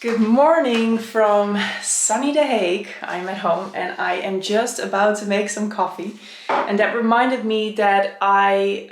Good morning from sunny The Hague. I'm at home and I am just about to make some coffee. And that reminded me that I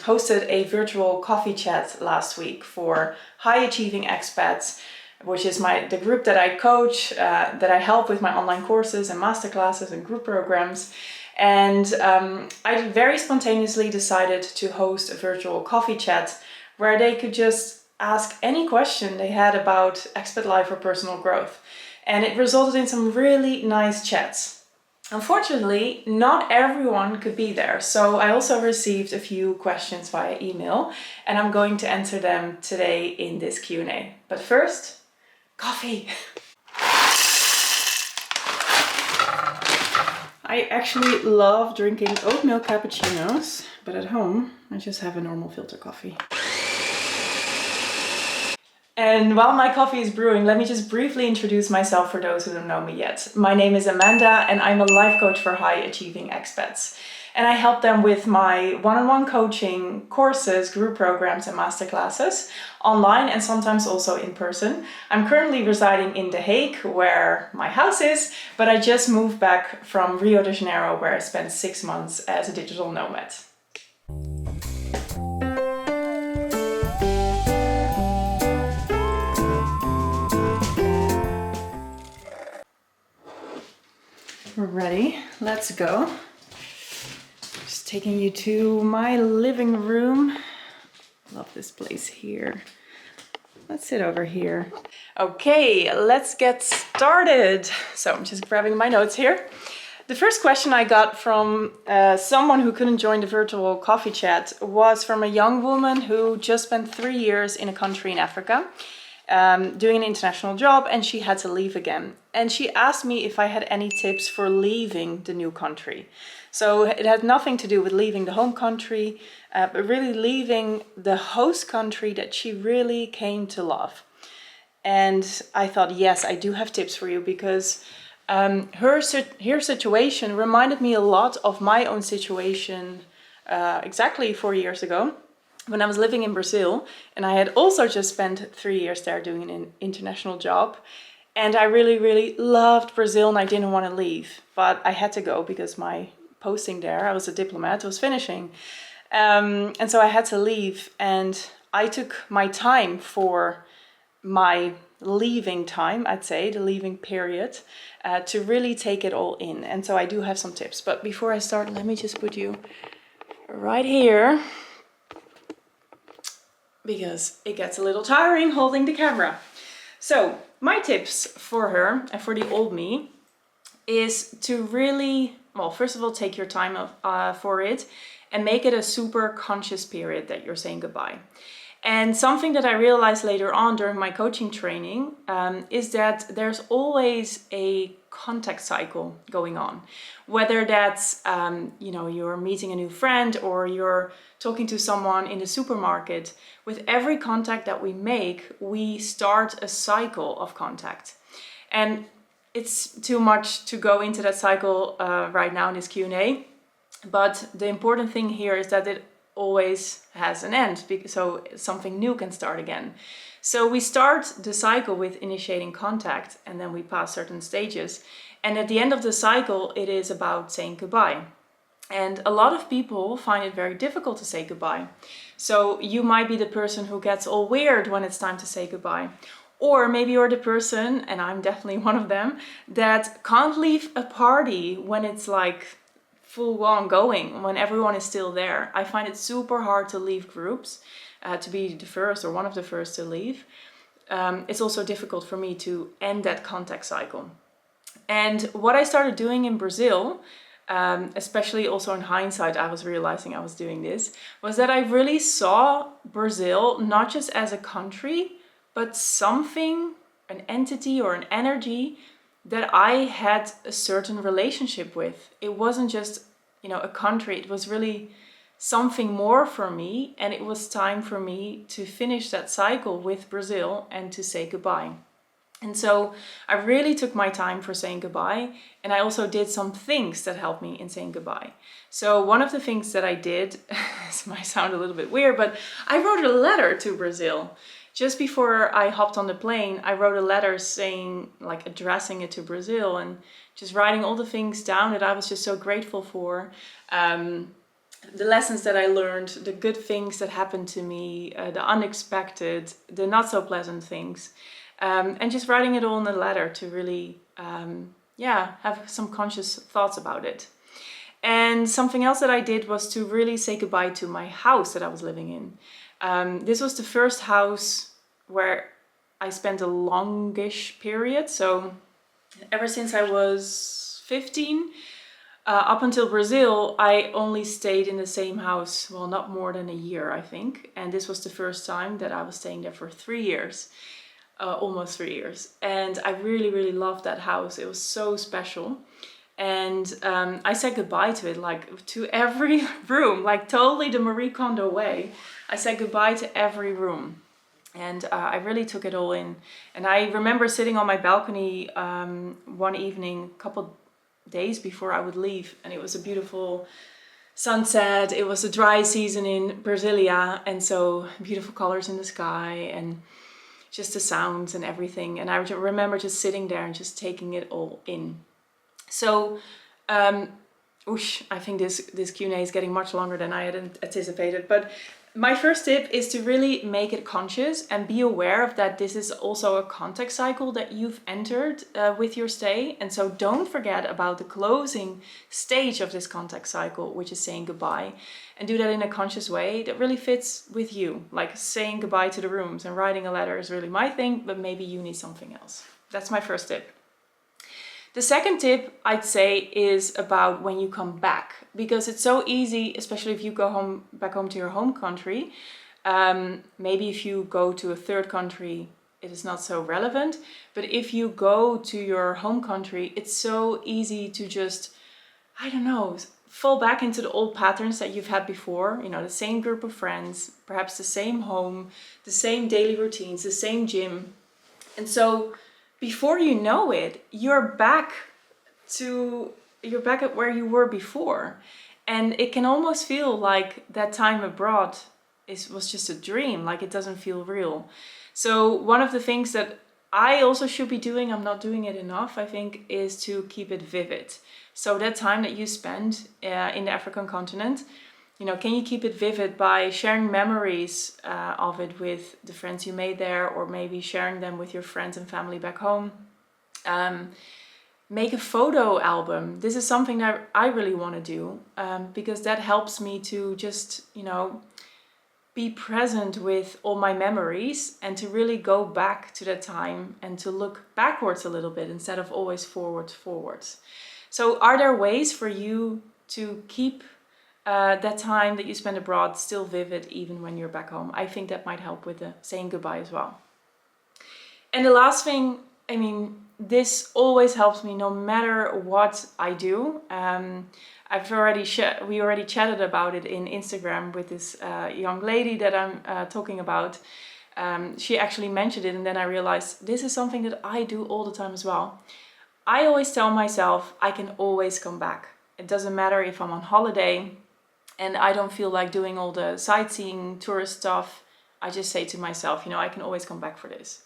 hosted a virtual coffee chat last week for high achieving expats, which is the group that I coach, that I help with my online courses and masterclasses and group programs. And I very spontaneously decided to host a virtual coffee chat where they could just ask any question they had about expat life or personal growth. And it resulted in some really nice chats. Unfortunately, not everyone could be there. So I also received a few questions via email and I'm going to answer them today in this Q&A. But first, coffee. I actually love drinking oat milk cappuccinos, but at home I just have a normal filter coffee. And while my coffee is brewing, let me just briefly introduce myself for those who don't know me yet. My name is Amanda and I'm a life coach for high achieving expats. And I help them with my one-on-one coaching courses, group programs and masterclasses online and sometimes also in person. I'm currently residing in The Hague, where my house is, but I just moved back from Rio de Janeiro, where I spent 6 months as a digital nomad. We're ready, let's go. Just taking you to my living room. Love this place here. Let's sit over here. Okay, let's get started. So I'm just grabbing my notes here. The first question I got from someone who couldn't join the virtual coffee chat was from a young woman who just spent 3 years in a country in Africa. Doing an international job, and she had to leave again. And she asked me if I had any tips for leaving the new country. So it had nothing to do with leaving the home country, but really leaving the host country that she really came to love. And I thought, yes, I do have tips for you, because her situation reminded me a lot of my own situation exactly 4 years ago, when I was living in Brazil, and I had also just spent 3 years there doing an international job. And I really, really loved Brazil and I didn't want to leave, but I had to go because my posting there, I was a diplomat, was finishing. And so I had to leave, and I took my time for my leaving time, I'd say, the leaving period, to really take it all in. And so I do have some tips. But before I start, let me just put you right here, because it gets a little tiring holding the camera. So my tips for her and for the old me is to really, well, first of all, take your time for it and make it a super conscious period that you're saying goodbye. And something that I realized later on during my coaching training is that there's always a contact cycle going on. Whether that's, you're meeting a new friend or you're talking to someone in the supermarket. With every contact that we make, we start a cycle of contact. And it's too much to go into that cycle right now in this Q&A. But the important thing here is that it always has an end, so something new can start again. So we start the cycle with initiating contact, and then we pass certain stages. And at the end of the cycle, it is about saying goodbye. And a lot of people find it very difficult to say goodbye. So you might be the person who gets all weird when it's time to say goodbye. Or maybe you're the person, and I'm definitely one of them, that can't leave a party when it's like full on going, when everyone is still there. I find it super hard to leave groups, to be the first or one of the first to leave. It's also difficult for me to end that contact cycle. And what I started doing in Brazil, especially also in hindsight, I was realizing I was doing this, was that I really saw Brazil not just as a country, but something, an entity or an energy that I had a certain relationship with. It wasn't just, a country, it was really something more for me, and it was time for me to finish that cycle with Brazil and to say goodbye. And so I really took my time for saying goodbye, and I also did some things that helped me in saying goodbye. So one of the things that I did, this might sound a little bit weird, but I wrote a letter to Brazil, just before I hopped on the plane, I wrote a letter saying, like addressing it to Brazil, and just writing all the things down that I was just so grateful for. The lessons that I learned, the good things that happened to me, the unexpected, the not so pleasant things. And just writing it all in a letter to really, have some conscious thoughts about it. And something else that I did was to really say goodbye to my house that I was living in. This was the first house where I spent a longish period. So ever since I was 15, up until Brazil, I only stayed in the same house, well, not more than a year, I think. And this was the first time that I was staying there for 3 years, almost 3 years. And I really, really loved that house. It was so special. And I said goodbye to it, like to every room, like totally the Marie Kondo way. I said goodbye to every room. And I really took it all in. And I remember sitting on my balcony one evening, a couple days before I would leave, and it was a beautiful sunset. It was a dry season in Brasilia, and so beautiful colors in the sky and just the sounds and everything. And I remember just sitting there and just taking it all in. So I think this Q&A is getting much longer than I had anticipated, but my first tip is to really make it conscious and be aware of that this is also a contact cycle that you've entered with your stay. And so don't forget about the closing stage of this contact cycle, which is saying goodbye, and do that in a conscious way that really fits with you. Like saying goodbye to the rooms and writing a letter is really my thing, but maybe you need something else. That's my first tip. The second tip I'd say is about when you come back, because it's so easy, especially if you go back home to your home country. Maybe if you go to a third country, it is not so relevant. But if you go to your home country, it's so easy to just, I don't know, fall back into the old patterns that you've had before. You know, the same group of friends, perhaps the same home, the same daily routines, the same gym. And so before you know it, you're back at where you were before. And it can almost feel like that time abroad was just a dream, like it doesn't feel real. So one of the things that I also should be doing, I'm not doing it enough, I think, is to keep it vivid. So that time that you spend in the African continent, you know, can you keep it vivid by sharing memories of it with the friends you made there, or maybe sharing them with your friends and family back home? Make a photo album. This is something that I really want to do because that helps me to just, you know, be present with all my memories and to really go back to that time and to look backwards a little bit instead of always forwards. So are there ways for you to keep that time that you spend abroad still vivid even when you're back home? I think that might help with the saying goodbye as well. And the last thing, I mean, this always helps me no matter what I do. We already chatted about it in Instagram with this young lady that I'm talking about. She actually mentioned it, and then I realized this is something that I do all the time as well. I always tell myself I can always come back. It doesn't matter if I'm on holiday and I don't feel like doing all the sightseeing, tourist stuff. I just say to myself, you know, I can always come back for this.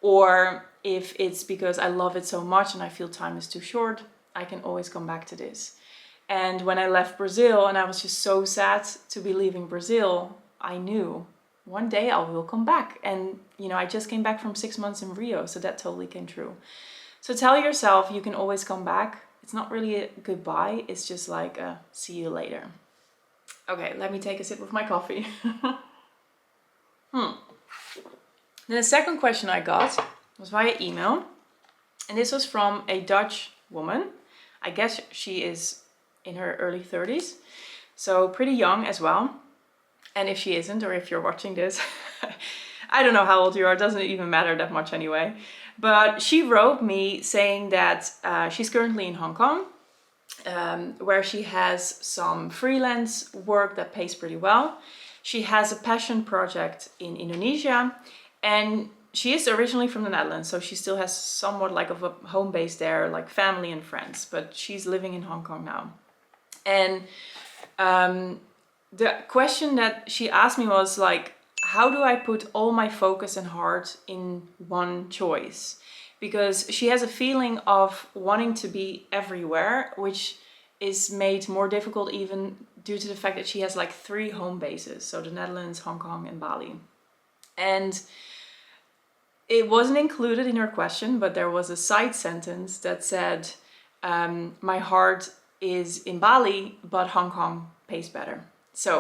Or if it's because I love it so much and I feel time is too short, I can always come back to this. And when I left Brazil and I was just so sad to be leaving Brazil, I knew one day I will come back. And, you know, I just came back from 6 months in Rio, so that totally came true. So tell yourself you can always come back. It's not really a goodbye, it's just like a see you later. Okay, let me take a sip of my coffee. Then the second question I got was via email. And this was from a Dutch woman. I guess she is in her early 30s. So pretty young as well. And if she isn't, or if you're watching this, I don't know how old you are, it doesn't even matter that much anyway. But she wrote me saying that she's currently in Hong Kong, where she has some freelance work that pays pretty well. She has a passion project in Indonesia, and she is originally from the Netherlands, so she still has somewhat like of a home base there, like family and friends, but she's living in Hong Kong now. And the question that she asked me was like, how do I put all my focus and heart in one choice? Because she has a feeling of wanting to be everywhere, which is made more difficult even due to the fact that she has like 3 home bases. So the Netherlands, Hong Kong and Bali. And it wasn't included in her question, but there was a side sentence that said, my heart is in Bali, but Hong Kong pays better. So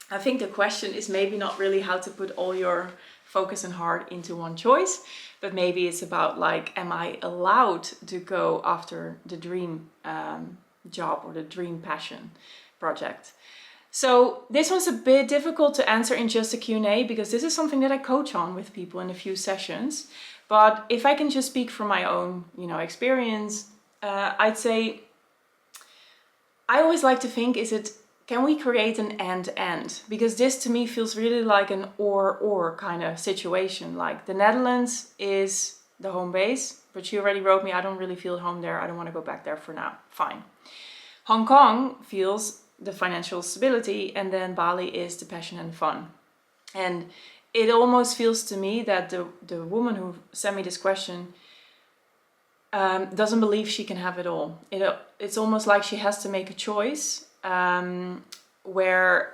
I think the question is maybe not really how to put all your focus and heart into one choice, but maybe it's about like, am I allowed to go after the dream job or the dream passion project? So this was a bit difficult to answer in just a Q&A because this is something that I coach on with people in a few sessions. But if I can just speak from my own, experience, I'd say I always like to think, can we create an and? Because this to me feels really like an or kind of situation. Like the Netherlands is the home base, but she already wrote me, I don't really feel at home there. I don't want to go back there for now. Fine. Hong Kong feels the financial stability, and then Bali is the passion and fun. And it almost feels to me that the woman who sent me this question doesn't believe she can have it all. It's almost like she has to make a choice where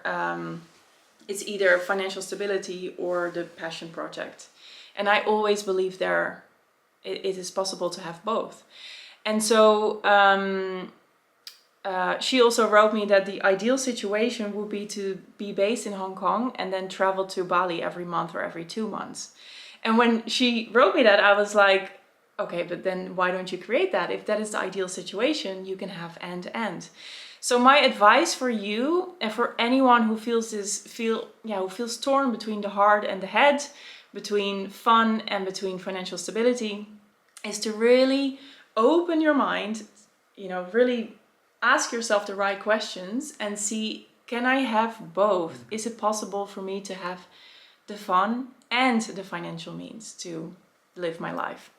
it's either financial stability or the passion project. And I always believe it is possible to have both. And so she also wrote me that the ideal situation would be to be based in Hong Kong and then travel to Bali every month or every 2 months. And when she wrote me that, I was like, okay, but then why don't you create that? If that is the ideal situation, you can have and. So my advice for you and for anyone who who feels torn between the heart and the head, between fun and between financial stability, is to really open your mind, really ask yourself the right questions and see, can I have both? Is it possible for me to have the fun and the financial means to live my life?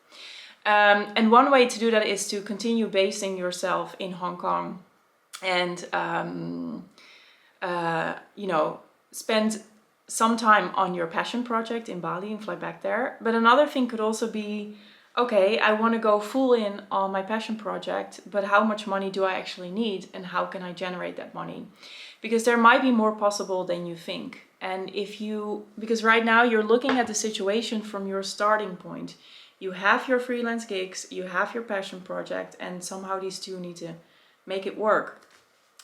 And one way to do that is to continue basing yourself in Hong Kong and, spend some time on your passion project in Bali and fly back there. But another thing could also be, okay, I want to go full in on my passion project, but how much money do I actually need and how can I generate that money? Because there might be more possible than you think. And because right now you're looking at the situation from your starting point. You have your freelance gigs, you have your passion project, and somehow these two need to make it work.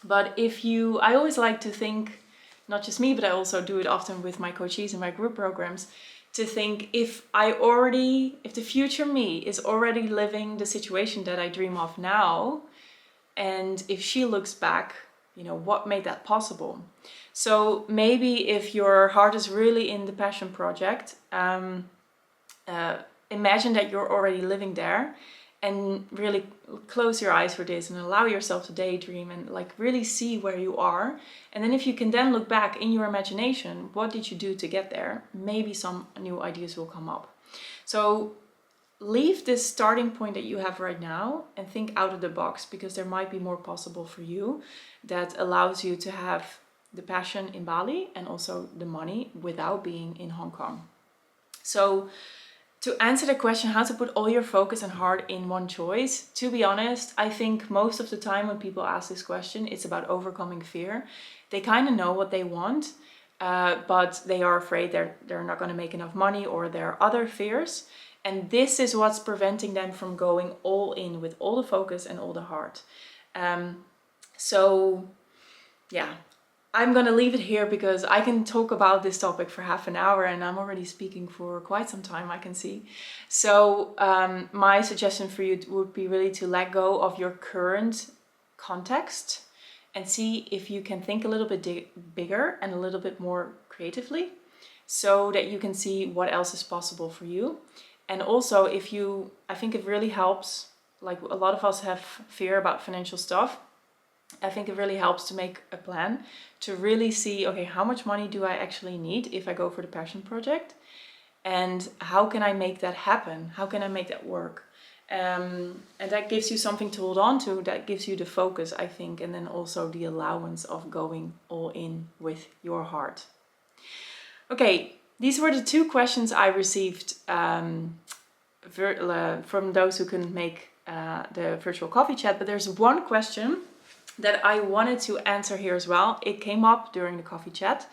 But I always like to think, not just me, but I also do it often with my coachees and my group programs, to think if the future me is already living the situation that I dream of now, and if she looks back, what made that possible? So maybe if your heart is really in the passion project, imagine that you're already living there and really close your eyes for this and allow yourself to daydream and really see where you are. And then if you can then look back in your imagination, what did you do to get there? Maybe some new ideas will come up. So leave this starting point that you have right now and think out of the box, because there might be more possible for you that allows you to have the passion in Bali and also the money without being in Hong Kong. So to answer the question, how to put all your focus and heart in one choice, to be honest, I think most of the time when people ask this question, it's about overcoming fear. They kind of know what they want, but they are afraid they're not going to make enough money, or there are other fears. And this is what's preventing them from going all in with all the focus and all the heart. I'm going to leave it here because I can talk about this topic for half an hour and I'm already speaking for quite some time, I can see. So my suggestion for you would be really to let go of your current context and see if you can think a little bit bigger and a little bit more creatively, so that you can see what else is possible for you. And also I think it really helps, like a lot of us have fear about financial stuff. I think it really helps to make a plan, to really see, okay, how much money do I actually need if I go for the passion project? And how can I make that happen? How can I make that work? And that gives you something to hold on to, that gives you the focus, I think, and then also the allowance of going all in with your heart. Okay, these were the two questions I received from those who couldn't make the virtual coffee chat. But there's one question that I wanted to answer here as well. It came up during the coffee chat,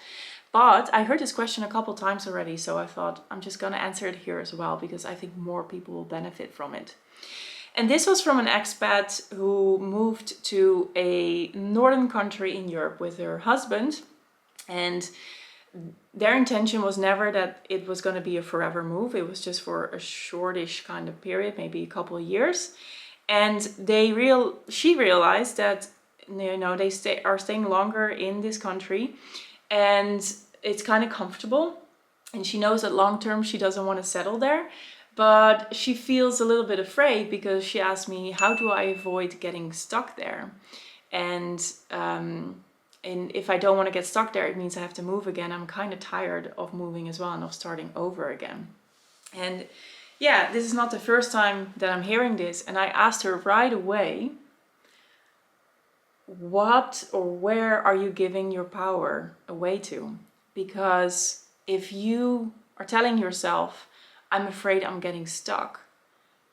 but I heard this question a couple times already, so I thought I'm just going to answer it here as well, because I think more people will benefit from it. And this was from an expat who moved to a northern country in Europe with her husband, and their intention was never that it was going to be a forever move. It was just for a shortish kind of period, maybe a couple of years. And she realized that, you know, they are staying longer in this country, and it's kind of comfortable. And she knows that long term she doesn't want to settle there, but she feels a little bit afraid, because she asked me, how do I avoid getting stuck there? And if I don't want to get stuck there, it means I have to move again. I'm kind of tired of moving as well, and of starting over again. And yeah, this is not the first time that I'm hearing this. And I asked her right away, what or where are you giving your power away to? Because if you are telling yourself, I'm afraid I'm getting stuck,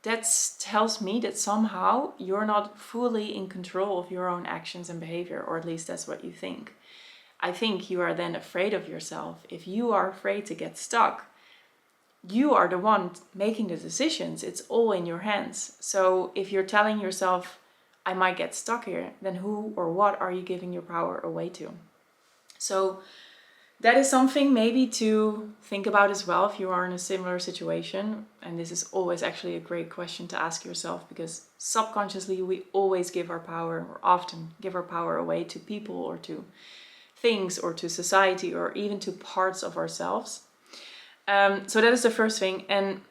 that tells me that somehow you're not fully in control of your own actions and behavior, or at least that's what you think. I think you are then afraid of yourself. If you are afraid to get stuck, you are the one making the decisions. It's all in your hands. So if you're telling yourself, I might get stuck here, then who or what are you giving your power away to? So that is something maybe to think about as well if you are in a similar situation. And this is always actually a great question to ask yourself, because subconsciously we always give our power, or often give our power away to people or to things or to society or even to parts of ourselves. So that is the first thing. And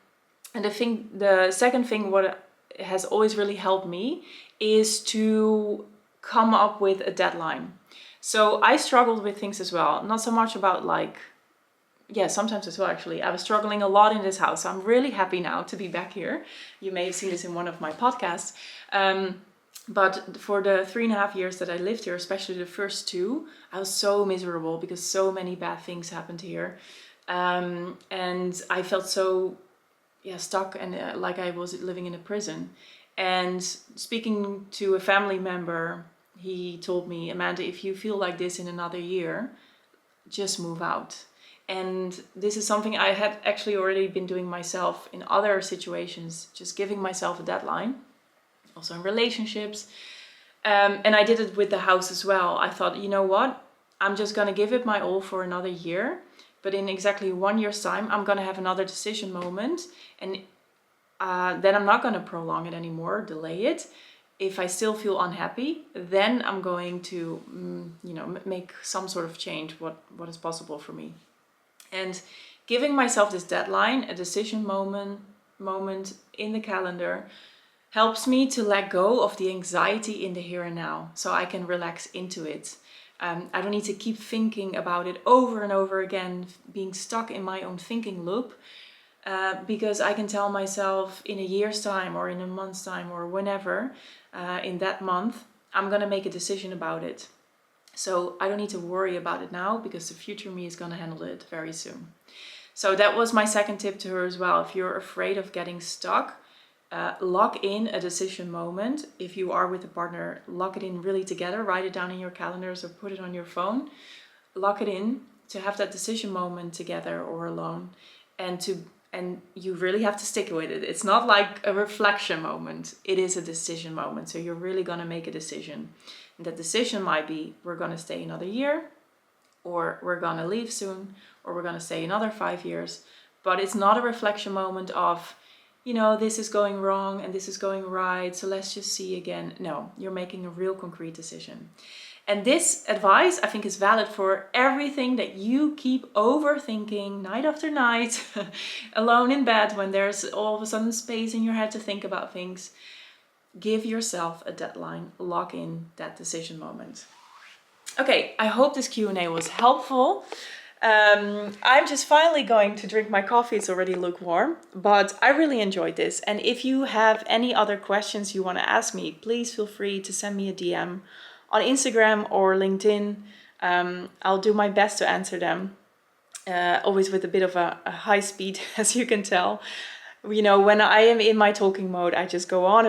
the second thing, what has always really helped me, is to come up with a deadline. So I struggled with things as well. Not so much about sometimes as well actually. I was struggling a lot in this house. So I'm really happy now to be back here. You may have seen this in one of my podcasts. But for the 3.5 years that I lived here, especially the first 2, I was so miserable because so many bad things happened here. And I felt so stuck and like I was living in a prison. And speaking to a family member, he told me, Amanda, if you feel like this in another year, just move out. And this is something I had actually already been doing myself in other situations, just giving myself a deadline, also in relationships. And I did it with the house as well. I thought, you know what, I'm just going to give it my all for another year. But in exactly 1 year's time, I'm going to have another decision moment. And then I'm not going to prolong it anymore, delay it. If I still feel unhappy, then I'm going to, make some sort of change, what is possible for me. And giving myself this deadline, a decision moment in the calendar, helps me to let go of the anxiety in the here and now, so I can relax into it. I don't need to keep thinking about it over and over again, being stuck in my own thinking loop. Because I can tell myself in a year's time or in a month's time or whenever, in that month, I'm going to make a decision about it. So I don't need to worry about it now, because the future me is going to handle it very soon. So that was my second tip to her as well. If you're afraid of getting stuck, lock in a decision moment. If you are with a partner, lock it in really together. Write it down in your calendars or put it on your phone. Lock it in to have that decision moment together or alone, and you really have to stick with it. It's not like a reflection moment. It is a decision moment. So you're really going to make a decision. And that decision might be, we're going to stay another year, or we're going to leave soon, or we're going to stay another 5 years. But it's not a reflection moment of, this is going wrong and this is going right, so let's just see again. No, you're making a real concrete decision. And this advice, I think, is valid for everything that you keep overthinking night after night, alone in bed, when there's all of a sudden space in your head to think about things. Give yourself a deadline. Lock in that decision moment. Okay, I hope this Q&A was helpful. I'm just finally going to drink my coffee. It's already lukewarm, but I really enjoyed this. And if you have any other questions you want to ask me, please feel free to send me a DM on Instagram or LinkedIn. I'll do my best to answer them. always with a bit of a high speed, as you can tell. You know, when I am in my talking mode, I just go on,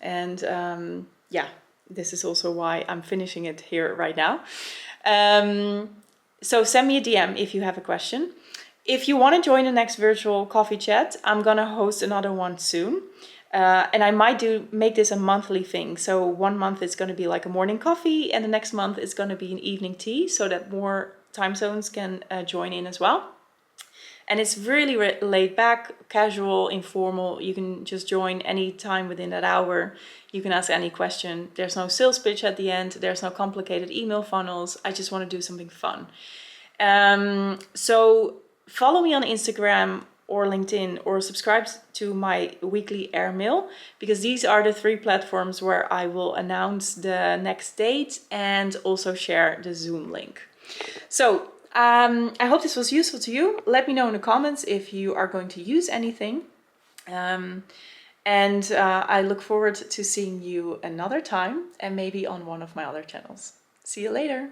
and yeah, this is also why I'm finishing it here right now. So send me a DM if you have a question. If you want to join the next virtual coffee chat, I'm gonna host another one soon. And I might make this a monthly thing. So 1 month is going to be like a morning coffee, and the next month is going to be an evening tea, so that more time zones can join in as well. And it's really laid back, casual, informal. You can just join any time within that hour. You can ask any question. There's no sales pitch at the end. There's no complicated email funnels. I just want to do something fun. So follow me on Instagram or LinkedIn, or subscribe to my weekly airmail, because these are the 3 platforms where I will announce the next date and also share the Zoom link. So I hope this was useful to you. Let me know in the comments if you are going to use anything. And I look forward to seeing you another time, and maybe on one of my other channels. See you later.